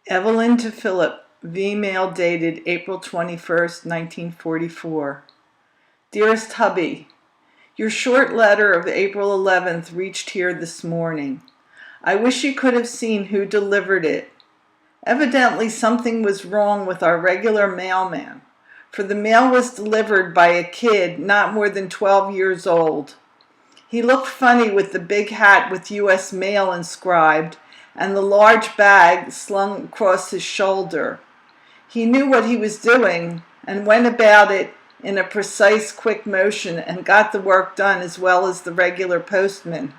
Evelyn to Philip, V-mail dated April 21st, 1944. Dearest hubby, your short letter of April 11th reached here this morning. I wish you could have seen who delivered it. Evidently something was wrong with our regular mailman, for the mail was delivered by a kid not more than 12 years old. He looked funny with the big hat with U.S. Mail inscribed and the large bag slung across his shoulder. He knew what he was doing and went about it in a precise, quick motion and got the work done as well as the regular postman.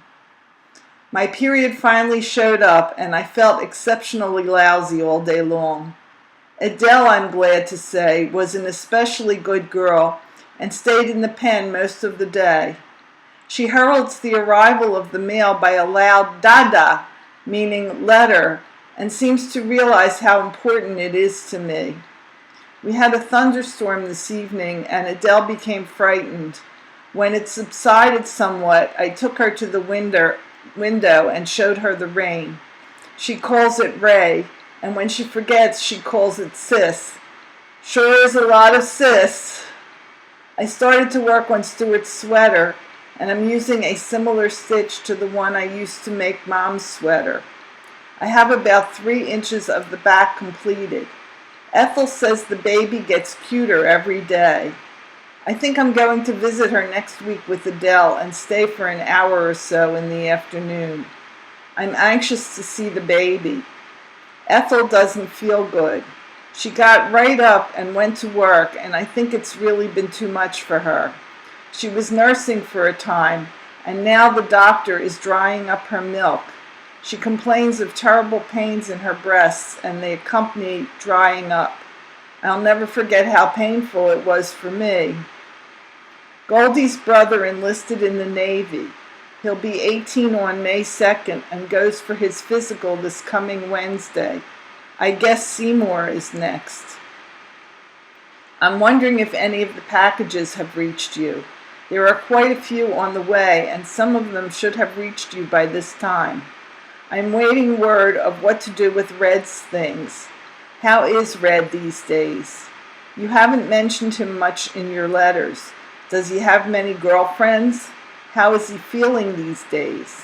My period finally showed up and I felt exceptionally lousy all day long. Adele, I'm glad to say, was an especially good girl and stayed in the pen most of the day. She heralds the arrival of the mail by a loud dada, meaning letter, and seems to realize how important it is to me. We had a thunderstorm this evening and Adele became frightened. When it subsided somewhat, I took her to the window and showed her the rain. She calls it Ray, and when she forgets, she calls it Sis. Sure is a lot of sis. I started to work on Stuart's sweater, and I'm using a similar stitch to the one I used to make Mom's sweater. I have about 3 inches of the back completed. Ethel says the baby gets cuter every day. I think I'm going to visit her next week with Adele and stay for an hour or so in the afternoon. I'm anxious to see the baby. Ethel doesn't feel good. She got right up and went to work, and I think it's really been too much for her. She was nursing for a time, and now the doctor is drying up her milk. She complains of terrible pains in her breasts, and they accompany drying up. I'll never forget how painful it was for me. Goldie's brother enlisted in the Navy. He'll be 18 on May 2nd and goes for his physical this coming Wednesday. I guess Seymour is next. I'm wondering if any of the packages have reached you. There are quite a few on the way, and some of them should have reached you by this time. I'm waiting word of what to do with Red's things. How is Red these days? You haven't mentioned him much in your letters. Does he have many girlfriends? How is he feeling these days?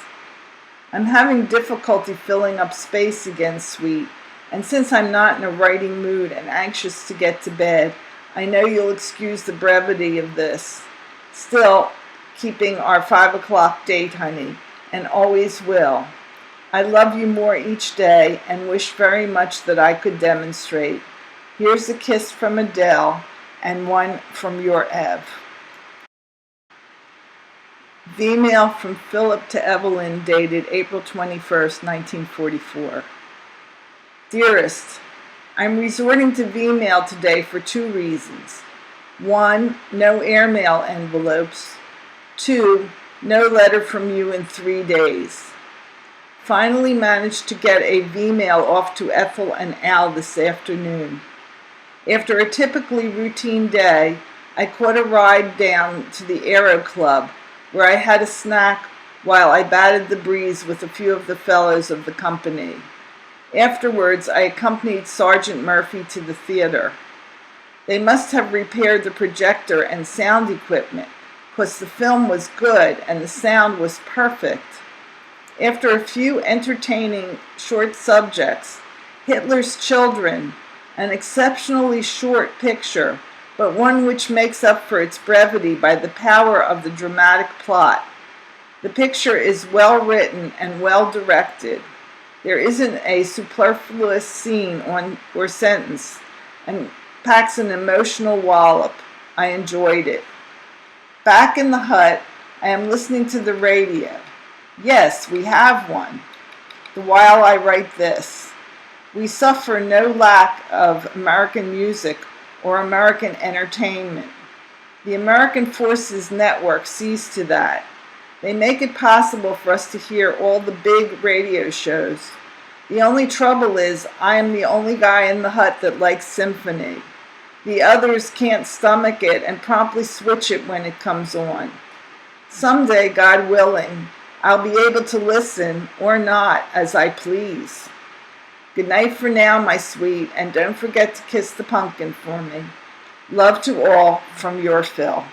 I'm having difficulty filling up space again, sweet, and since I'm not in a writing mood and anxious to get to bed, I know you'll excuse the brevity of this. Still, keeping our 5 o'clock date, honey, and always will. I love you more each day and wish very much that I could demonstrate. Here's a kiss from Adele and one from your Ev. V-mail from Philip to Evelyn dated April 21st, 1944. Dearest, I'm resorting to V-mail today for 2 reasons. 1, no airmail envelopes. 2, no letter from you in 3 days. Finally managed to get a V-mail off to Ethel and Al this afternoon. After a typically routine day, I caught a ride down to the Aero Club, where I had a snack while I batted the breeze with a few of the fellows of the company. Afterwards, I accompanied Sergeant Murphy to the theater. They must have repaired the projector and sound equipment, because the film was good and the sound was perfect. After a few entertaining short subjects, Hitler's Children, an exceptionally short picture, but one which makes up for its brevity by the power of the dramatic plot. The picture is well written and well directed. There isn't a superfluous scene or sentence, and packs an emotional wallop. I enjoyed it. Back in the hut, I am listening to the radio. Yes, we have one. The while I write this. We suffer no lack of American music or American entertainment. The American Forces Network sees to that. They make it possible for us to hear all the big radio shows. The only trouble is I am the only guy in the hut that likes symphony. The others can't stomach it and promptly switch it when it comes on. Someday, God willing, I'll be able to listen or not as I please. Good night for now, my sweet, and don't forget to kiss the pumpkin for me. Love to all from your Phil.